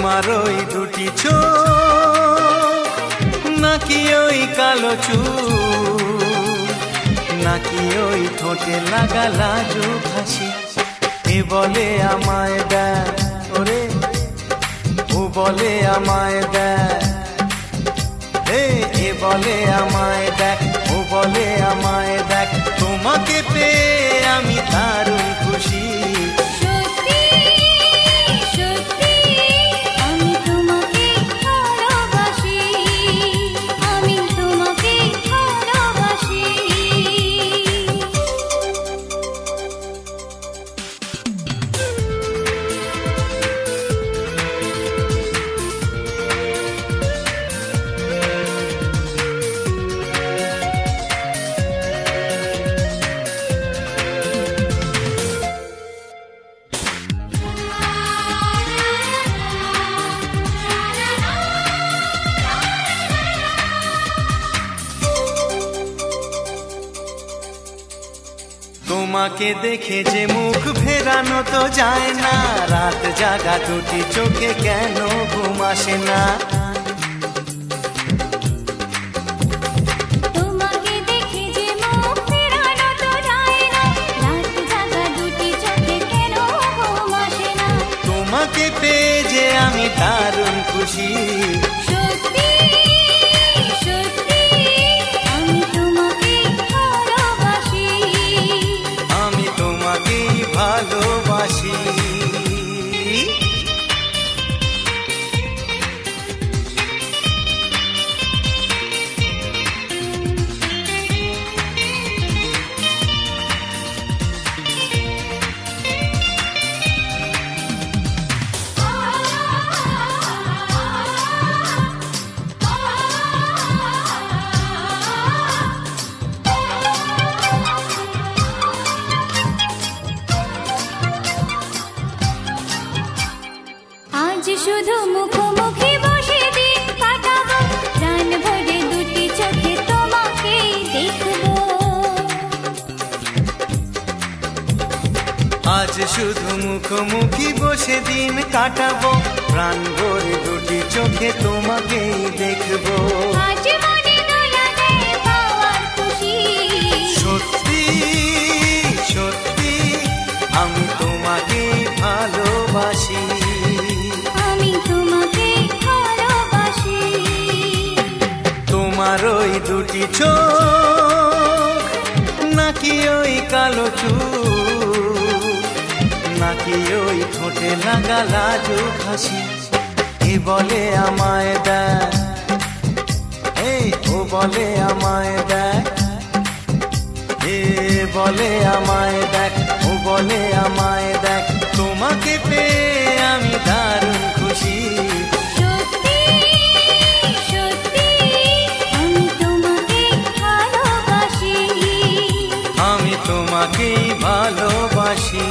তোমার ওই দুটি চোখ নাকি ওই কালো চুল নাকি ওই ঠোঁটে লাগা লাজুক হাসি এ বলে আমায় দেখ ওরে ও বলে আমায় দেখ এ বলে আমায় দেখ ও বলে আমায় দেখ তোমাকে পেয়ে আমি দারুণ খুশি তোমাকে দেখে যে মুখ ফেরানো তো যায় না রাত জাগা দুটি চোখে কেন ঘুম আসে না তোমাকে দেখে যে মুখ ফেরানো তো যায় না রাত জাগা দুটি চোখে কেন ঘুম আসে না তোমাকে পেয়ে যে আমি দারুণ খুশি ভালোবাসি শুধু মুখোমুখি বসে দিন কাটাবো প্রাণ ভরে দুটি চোখে তোমাকে দেখবো আজ শুধু মুখোমুখি বসে দিন কাটাবো প্রাণ ভরে দুটি চোখে তোমাকেই দেখবো আজ মনে দোলা দেয় পাওয়ার খুশি সত্যি সত্যি আমি তোমাকে ভালোবাসি তোমার ওই দুটি চোখ নাকি ওই কালো চুল নাকি ওই ঠোঁটে লাগা লাজুক হাসি এ বলে আমায় দেখ ও বলে আমায় দেখ এ বলে আমায় দেখ ও বলে আমায় দেখ তোমাকে পেয়ে আমি দারুণ খুশি তোমাকেই ভালোবাসি।